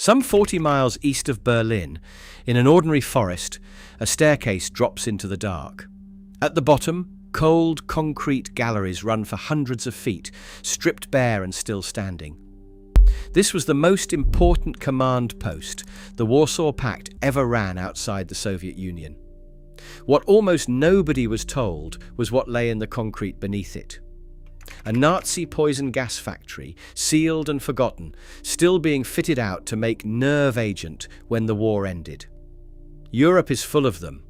Some 40 miles east of Berlin, in an ordinary forest, a staircase drops into the dark. At the bottom, cold concrete galleries run for hundreds of feet, stripped bare and still standing. This was the most important command post the Warsaw Pact ever ran outside the Soviet Union. What almost nobody was told was what lay in the concrete beneath it. A Nazi poison gas factory, sealed and forgotten, still being fitted out to make nerve agent when the war ended. Europe is full of them.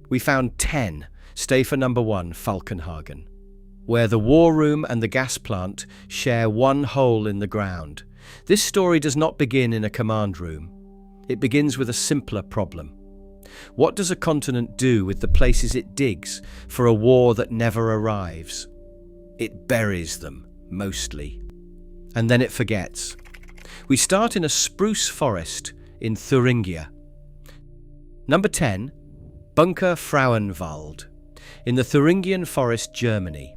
We found 10. Stay for number 1, Falkenhagen, where the war room and the gas plant share one hole in the ground. This story does not begin in a command room. It begins with a simpler problem. What does a continent do with the places it digs for a war that never arrives? It buries them, mostly. And then it forgets. We start in a spruce forest in Thuringia. Number 10, Bunker Frauenwald, in the Thuringian forest, Germany.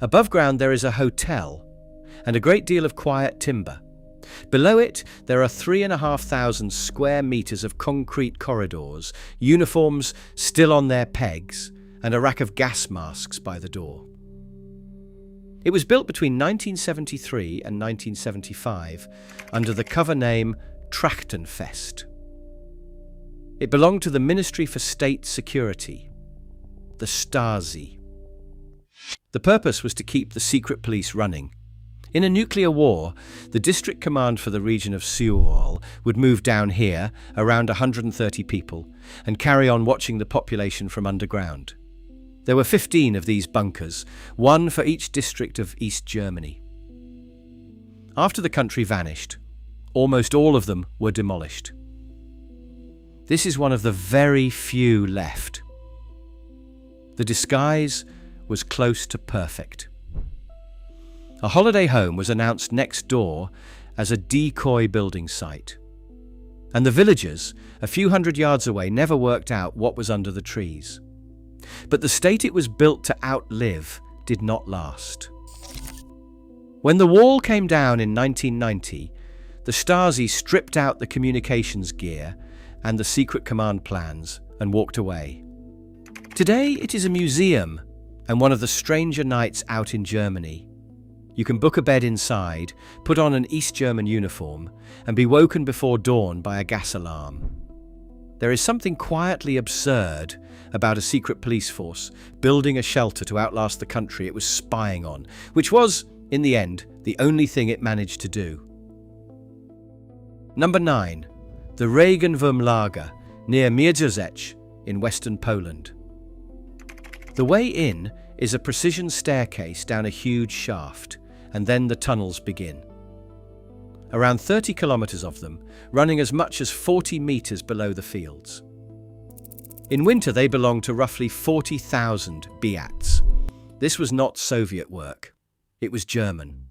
Above ground there is a hotel and a great deal of quiet timber. Below it, there are 3,500 square meters of concrete corridors, uniforms still on their pegs, and a rack of gas masks by the door. It was built between 1973 and 1975 under the cover name Trachtenfest. It belonged to the Ministry for State Security, the Stasi. The purpose was to keep the secret police running. In a nuclear war, the district command for the region of Seoul would move down here, around 130 people, and carry on watching the population from underground. There were 15 of these bunkers, one for each district of East Germany. After the country vanished, almost all of them were demolished. This is one of the very few left. The disguise was close to perfect. A holiday home was announced next door as a decoy building site. And the villagers, a few hundred yards away, never worked out what was under the trees. But the state it was built to outlive did not last. When the wall came down in 1990, the Stasi stripped out the communications gear and the secret command plans and walked away. Today it is a museum and one of the stranger nights out in Germany. You can book a bed inside, put on an East German uniform, and be woken before dawn by a gas alarm. There is something quietly absurd about a secret police force building a shelter to outlast the country it was spying on, which was, in the end, the only thing it managed to do. Number 9. The Regenwurmlager, near Mierzec in western Poland. The way in is a precision staircase down a huge shaft, and then the tunnels begin. Around 30 kilometers of them, running as much as 40 meters below the fields. In winter, they belong to roughly 40,000 Beats. This was not Soviet work. It was German.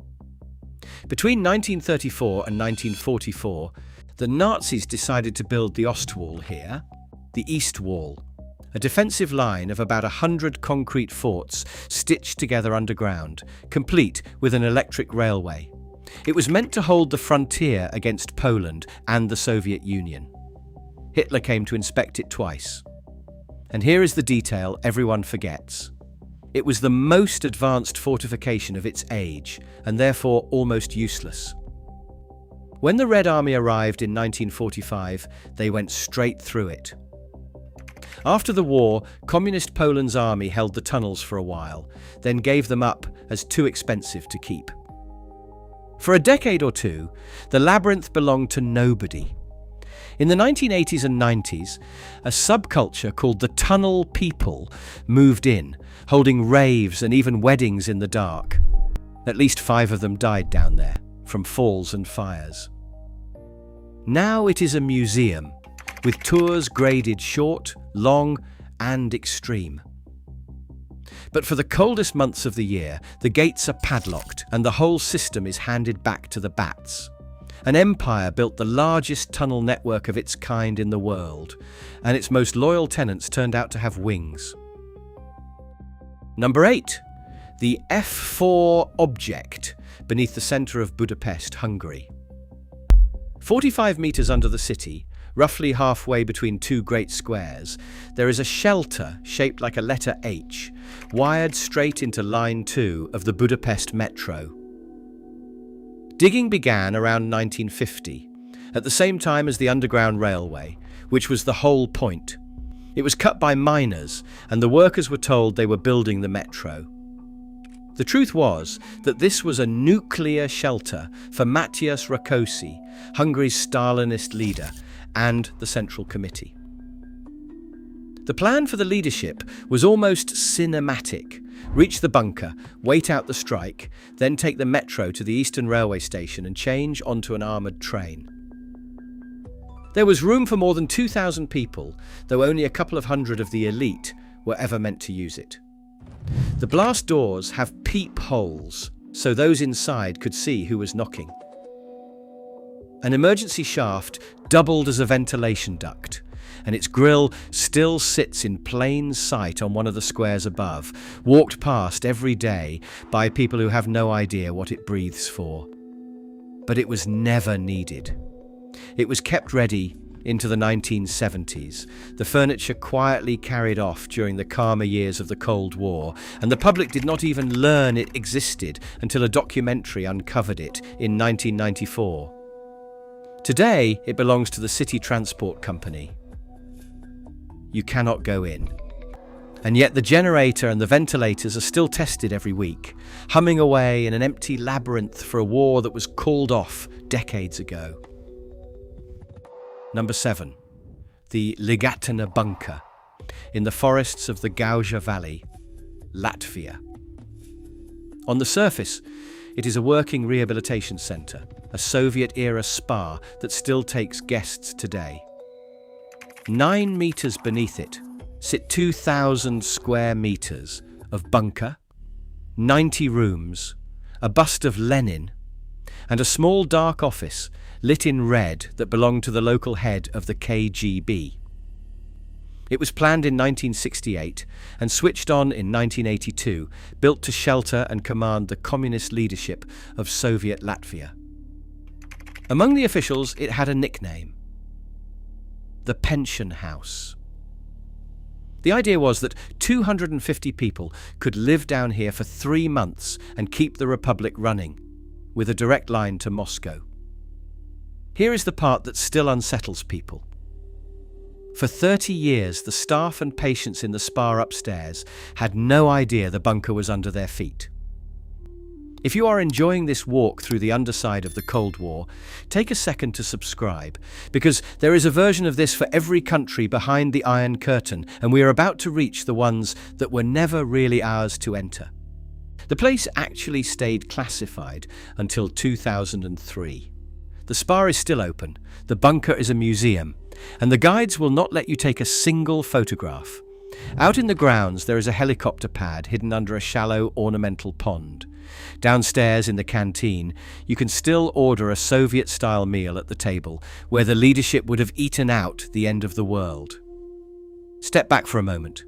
Between 1934 and 1944, the Nazis decided to build the Ostwall here, the East Wall, a defensive line of about 100 concrete forts stitched together underground, complete with an electric railway. It was meant to hold the frontier against Poland and the Soviet Union. Hitler came to inspect it twice. And here is the detail everyone forgets. It was the most advanced fortification of its age, and therefore almost useless. When the Red Army arrived in 1945, they went straight through it. After the war, Communist Poland's army held the tunnels for a while, then gave them up as too expensive to keep. For a decade or two, the labyrinth belonged to nobody. In the 1980s and 90s, a subculture called the Tunnel People moved in, holding raves and even weddings in the dark. At least 5 of them died down there, from falls and fires. Now it is a museum, with tours graded short, long, and extreme. But for the coldest months of the year, the gates are padlocked and the whole system is handed back to the Bats. An empire built the largest tunnel network of its kind in the world, and its most loyal tenants turned out to have wings. Number 8. The F4 object beneath the centre of Budapest, Hungary. 45 meters under the city, roughly halfway between two great squares, there is a shelter shaped like a letter H, wired straight into Line 2 of the Budapest metro. Digging began around 1950, at the same time as the Underground Railway, which was the whole point. It was cut by miners, and the workers were told they were building the metro. The truth was that this was a nuclear shelter for Matyas Rákosi, Hungary's Stalinist leader, and the Central Committee. The plan for the leadership was almost cinematic. Reach the bunker, wait out the strike, then take the metro to the Eastern Railway Station and change onto an armoured train. There was room for more than 2,000 people, though only a couple of hundred of the elite were ever meant to use it. The blast doors have peepholes, so those inside could see who was knocking. An emergency shaft doubled as a ventilation duct, and its grill still sits in plain sight on one of the squares above, walked past every day by people who have no idea what it breathes for. But it was never needed. It was kept ready into the 1970s, the furniture quietly carried off during the calmer years of the Cold War, and the public did not even learn it existed until a documentary uncovered it in 1994. Today, it belongs to the City Transport Company. You cannot go in. And yet the generator and the ventilators are still tested every week, humming away in an empty labyrinth for a war that was called off decades ago. Number 7. The Ligatne bunker in the forests of the Gauja Valley, Latvia. On the surface, it is a working rehabilitation centre, a Soviet-era spa that still takes guests today. 9 meters beneath it sit 2,000 square meters of bunker, 90 rooms, a bust of Lenin, and a small dark office lit in red that belonged to the local head of the KGB. It was planned in 1968 and switched on in 1982, built to shelter and command the communist leadership of Soviet Latvia. Among the officials, it had a nickname: the Pension House. The idea was that 250 people could live down here for 3 months and keep the republic running, with a direct line to Moscow. Here is the part that still unsettles people. For 30 years, the staff and patients in the spa upstairs had no idea the bunker was under their feet. If you are enjoying this walk through the underside of the Cold War, take a second to subscribe, because there is a version of this for every country behind the Iron Curtain, and we are about to reach the ones that were never really ours to enter. The place actually stayed classified until 2003. The spa is still open, the bunker is a museum, and the guides will not let you take a single photograph. Out in the grounds there is a helicopter pad hidden under a shallow ornamental pond. Downstairs in the canteen, you can still order a Soviet-style meal at the table, where the leadership would have eaten out the end of the world. Step back for a moment.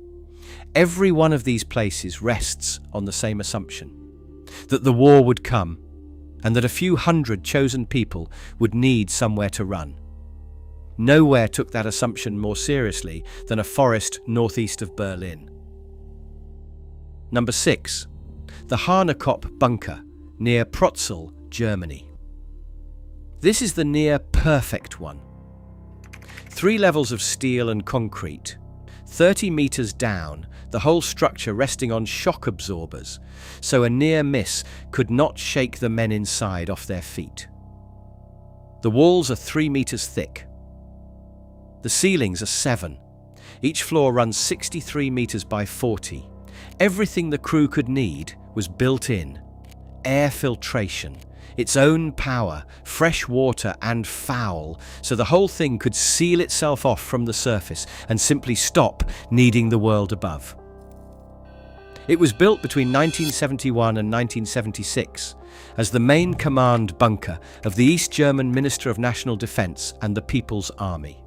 Every one of these places rests on the same assumption: that the war would come, and that a few hundred chosen people would need somewhere to run. Nowhere took that assumption more seriously than a forest northeast of Berlin. Number 6. The Harnekop bunker near Protzel, Germany. This is the near-perfect one. 3 levels of steel and concrete, 30 meters down, the whole structure resting on shock absorbers, so a near miss could not shake the men inside off their feet. The walls are 3 meters thick. The ceilings are 7. Each floor runs 63 meters by 40. Everything the crew could need was built in: air filtration, its own power, fresh water and foul, so the whole thing could seal itself off from the surface and simply stop needing the world above. It was built between 1971 and 1976 as the main command bunker of the East German Minister of National Defense and the People's Army.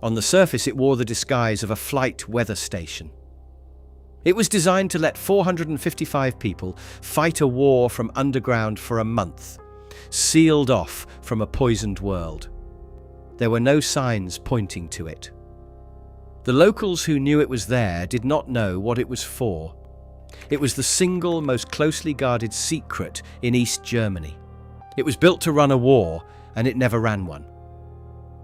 On the surface, it wore the disguise of a flight weather station. It was designed to let 455 people fight a war from underground for a month, sealed off from a poisoned world. There were no signs pointing to it. The locals who knew it was there did not know what it was for. It was the single most closely guarded secret in East Germany. It was built to run a war, and it never ran one.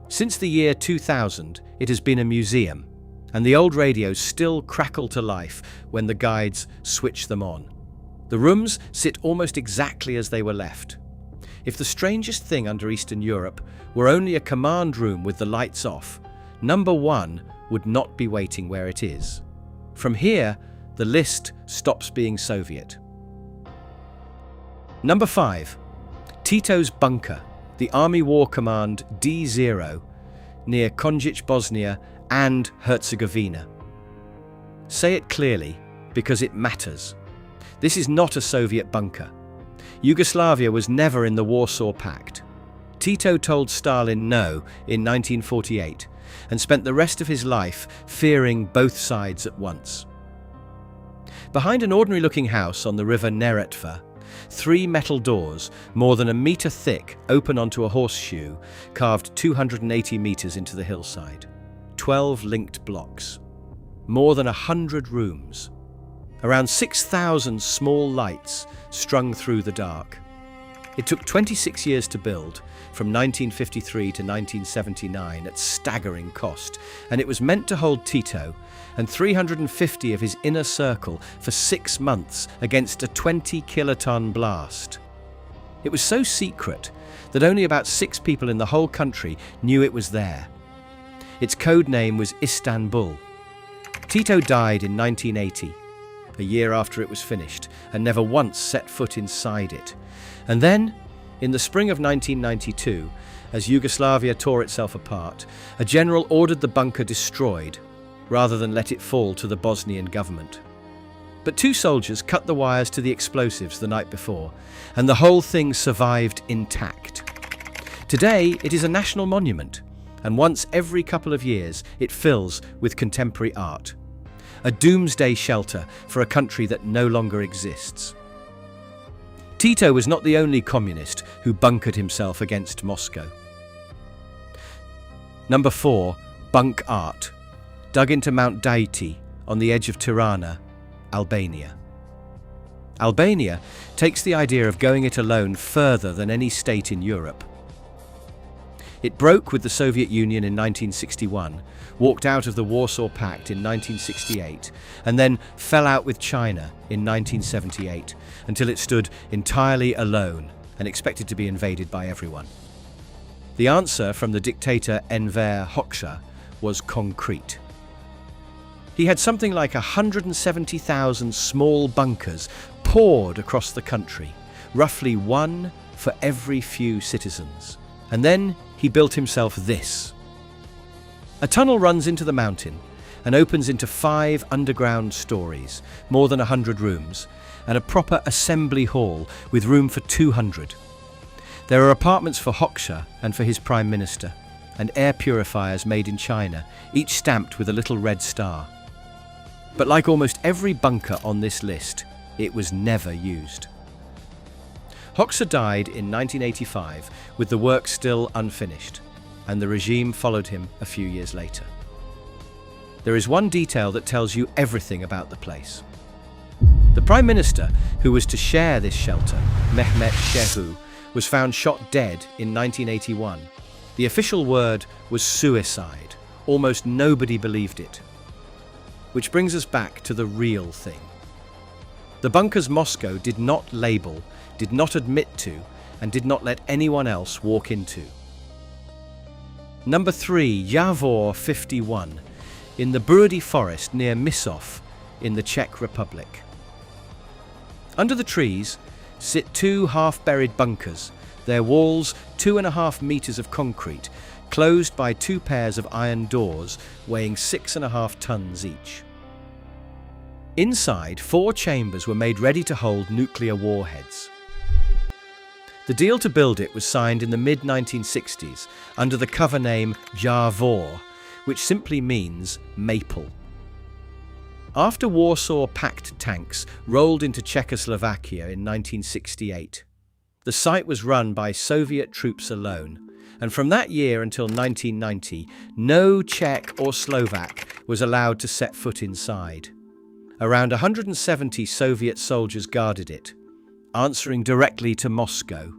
Since the year 2000, it has been a museum, and the old radios still crackle to life when the guides switch them on. The rooms sit almost exactly as they were left. If the strangest thing under Eastern Europe were only a command room with the lights off, number 1 would not be waiting where it is. From here, the list stops being Soviet. Number 5. Tito's bunker, the Army War Command D0, near Konjic, Bosnia and Herzegovina. Say it clearly, because it matters. This is not a Soviet bunker. Yugoslavia was never in the Warsaw Pact. Tito told Stalin no in 1948 and spent the rest of his life fearing both sides at once. Behind an ordinary-looking house on the river Neretva, 3 metal doors, more than a metre thick, open onto a horseshoe, carved 280 metres into the hillside. 12 linked blocks. More than 100 rooms. Around 6,000 small lights strung through the dark. It took 26 years to build, from 1953 to 1979 at staggering cost, and it was meant to hold Tito and 350 of his inner circle for 6 months against a 20-kiloton blast. It was so secret that only about 6 people in the whole country knew it was there. Its code name was Istanbul. Tito died in 1980, a year after it was finished, and never once set foot inside it. And then, in the spring of 1992, as Yugoslavia tore itself apart, a general ordered the bunker destroyed, rather than let it fall to the Bosnian government. But 2 soldiers cut the wires to the explosives the night before, and the whole thing survived intact. Today, it is a national monument, and once every couple of years, it fills with contemporary art. A doomsday shelter for a country that no longer exists. Tito was not the only communist who bunkered himself against Moscow. Number 4, Bunk'Art, dug into Mount Daiti on the edge of Tirana, Albania. Albania takes the idea of going it alone further than any state in Europe. It broke with the Soviet Union in 1961, walked out of the Warsaw Pact in 1968, and then fell out with China in 1978, until it stood entirely alone and expected to be invaded by everyone. The answer from the dictator Enver Hoxha was concrete. He had something like 170,000 small bunkers poured across the country, roughly 1 for every few citizens. And then he built himself this. A tunnel runs into the mountain and opens into 5 underground stories, more than 100 rooms, and a proper assembly hall with room for 200. There are apartments for Hoxha and for his prime minister, and air purifiers made in China, each stamped with a little red star. But like almost every bunker on this list, it was never used. Hoxha died in 1985 with the work still unfinished, and the regime followed him a few years later. There is one detail that tells you everything about the place. The Prime Minister who was to share this shelter, Mehmet Shehu, was found shot dead in 1981. The official word was suicide. Almost nobody believed it. Which brings us back to the real thing. The bunkers Moscow did not label, did not admit to, and did not let anyone else walk into. Number 3, Javor 51, in the Burdy forest near Misov in the Czech Republic. Under the trees sit 2 half-buried bunkers, their walls 2.5 meters of concrete, closed by 2 pairs of iron doors weighing 6.5 tons each. Inside, 4 chambers were made ready to hold nuclear warheads. The deal to build it was signed in the mid-1960s under the cover name Javor, which simply means maple. After Warsaw Pact tanks rolled into Czechoslovakia in 1968, The site was run by Soviet troops alone, and from that year until 1990, no Czech or Slovak was allowed to set foot inside. Around 170 Soviet soldiers guarded it, answering directly to Moscow.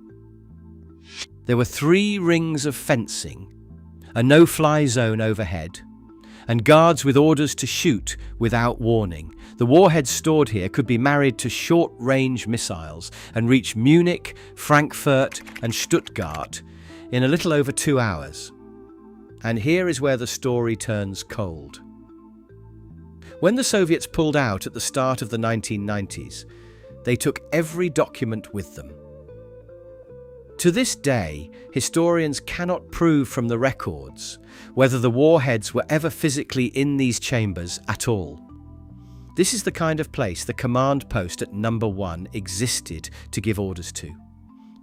There were 3 rings of fencing, a no-fly zone overhead, and guards with orders to shoot without warning. The warheads stored here could be married to short-range missiles and reach Munich, Frankfurt and Stuttgart in a little over 2 hours. And here is where the story turns cold. When the Soviets pulled out at the start of the 1990s, they took every document with them. To this day, historians cannot prove from the records whether the warheads were ever physically in these chambers at all. This is the kind of place the command post at Number 1 existed to give orders to.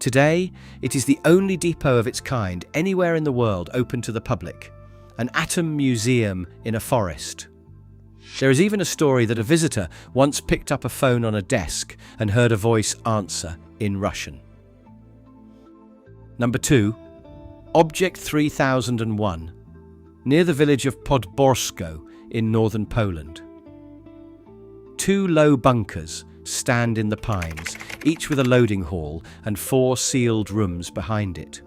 Today, it is the only depot of its kind anywhere in the world open to the public, an atom museum in a forest. There is even a story that a visitor once picked up a phone on a desk and heard a voice answer in Russian. Number 2, Object 3001, near the village of Podborsko in northern Poland. 2 low bunkers stand in the pines, each with a loading hall and 4 sealed rooms behind it.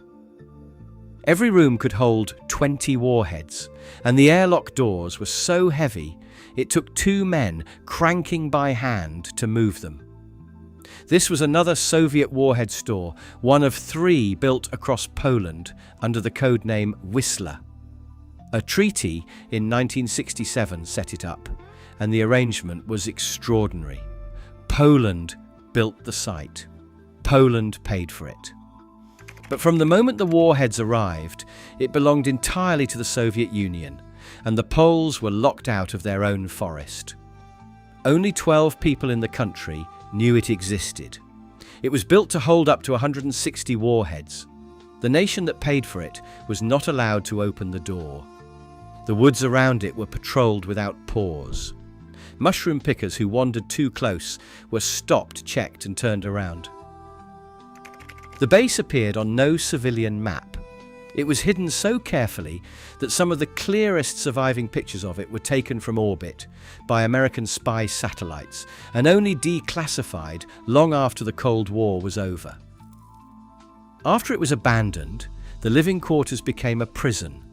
Every room could hold 20 warheads, and the airlock doors were so heavy it took 2 men cranking by hand to move them. This was another Soviet warhead store, one of 3 built across Poland under the code name Whistler. A treaty in 1967 set it up, and the arrangement was extraordinary. Poland built the site. Poland paid for it. But from the moment the warheads arrived, it belonged entirely to the Soviet Union, and the Poles were locked out of their own forest. Only 12 people in the country knew it existed. It was built to hold up to 160 warheads. The nation that paid for it was not allowed to open the door. The woods around it were patrolled without pause. Mushroom pickers who wandered too close were stopped, checked and turned around. The base appeared on no civilian map. It was hidden so carefully that some of the clearest surviving pictures of it were taken from orbit by American spy satellites and only declassified long after the Cold War was over. After it was abandoned, the living quarters became a prison,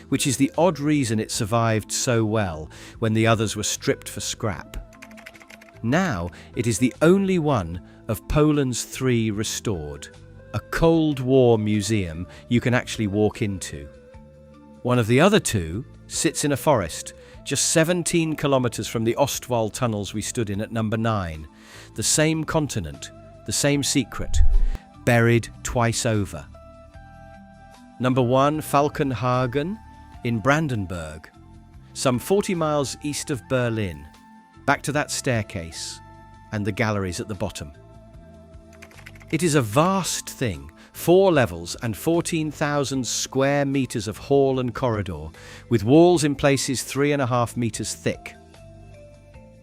which is the odd reason it survived so well when the others were stripped for scrap. Now it is the only one of Poland's 3 restored. A Cold War museum you can actually walk into. One of the other 2 sits in a forest, just 17 kilometres from the Ostwald tunnels we stood in at Number 9. The same continent, the same secret, buried twice over. Number 1, Falkenhagen in Brandenburg, some 40 miles east of Berlin. Back to that staircase and the galleries at the bottom. It is a vast thing, 4 levels and 14,000 square meters of hall and corridor, with walls in places 3.5 meters thick.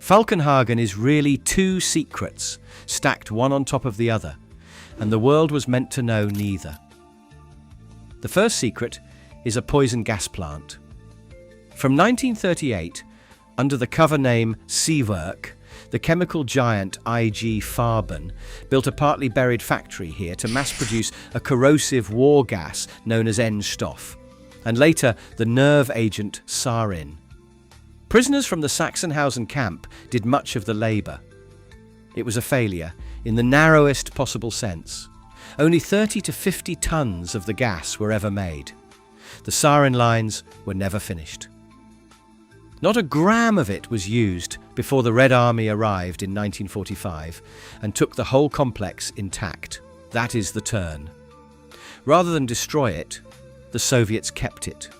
Falkenhagen is really 2 secrets, stacked one on top of the other, and the world was meant to know neither. The first secret is a poison gas plant. From 1938, under the cover name Seewerk, the chemical giant IG Farben built a partly buried factory here to mass-produce a corrosive war gas known as N-Stoff, and later the nerve agent sarin. Prisoners from the Sachsenhausen camp did much of the labour. It was a failure, in the narrowest possible sense. Only 30 to 50 tons of the gas were ever made. The sarin lines were never finished. Not a gram of it was used before the Red Army arrived in 1945 and took the whole complex intact. That is the turn. Rather than destroy it, the Soviets kept it.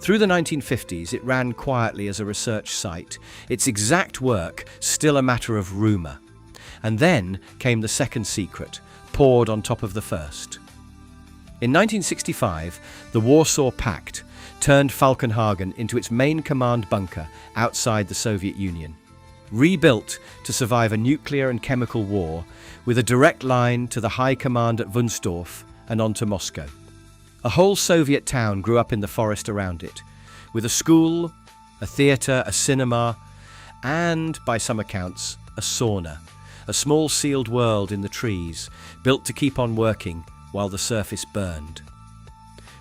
Through the 1950s, it ran quietly as a research site, its exact work still a matter of rumour. And then came the second secret, poured on top of the first. In 1965, the Warsaw Pact turned Falkenhagen into its main command bunker outside the Soviet Union. rebuilt to survive a nuclear and chemical war, with a direct line to the high command at Wunstorf and on to Moscow. A whole Soviet town grew up in the forest around it, with a school, a theatre, a cinema, and, by some accounts, a sauna, a small sealed world in the trees, built to keep on working while the surface burned.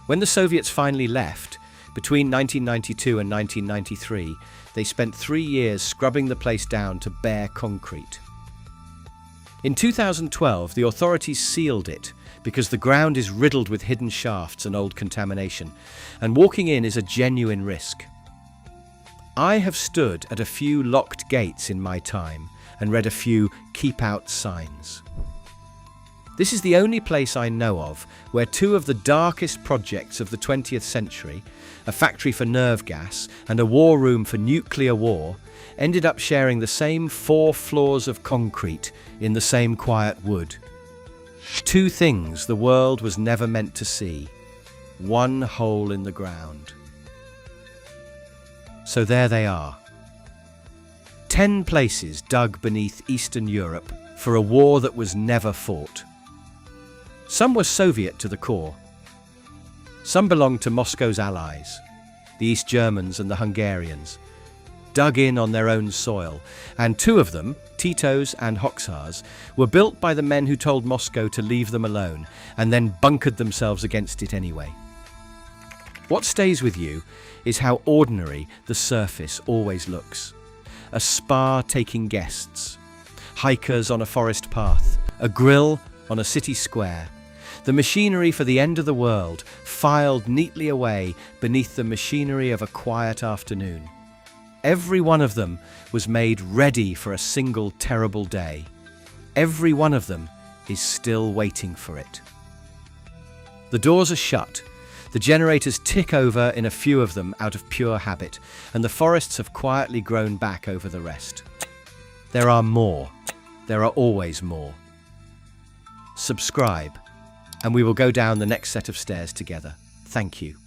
When the Soviets finally left, between 1992 and 1993, they spent 3 years scrubbing the place down to bare concrete. In 2012, the authorities sealed it because the ground is riddled with hidden shafts and old contamination, and walking in is a genuine risk. I have stood at a few locked gates in my time and read a few "keep out" signs. This is the only place I know of where two of the darkest projects of the 20th century, a factory for nerve gas and a war room for nuclear war, ended up sharing the same 4 floors of concrete in the same quiet wood. Two things the world was never meant to see. One hole in the ground. So there they are. 10 places dug beneath Eastern Europe for a war that was never fought. Some were Soviet to the core. Some belonged to Moscow's allies, the East Germans and the Hungarians, dug in on their own soil, and 2 of them, Tito's and Hoxha's, were built by the men who told Moscow to leave them alone and then bunkered themselves against it anyway. What stays with you is how ordinary the surface always looks. A spa taking guests, hikers on a forest path, a grill on a city square, the machinery for the end of the world filed neatly away beneath the machinery of a quiet afternoon. Every one of them was made ready for a single terrible day. Every one of them is still waiting for it. The doors are shut. The generators tick over in a few of them out of pure habit, and the forests have quietly grown back over the rest. There are more. There are always more. Subscribe, and we will go down the next set of stairs together. Thank you.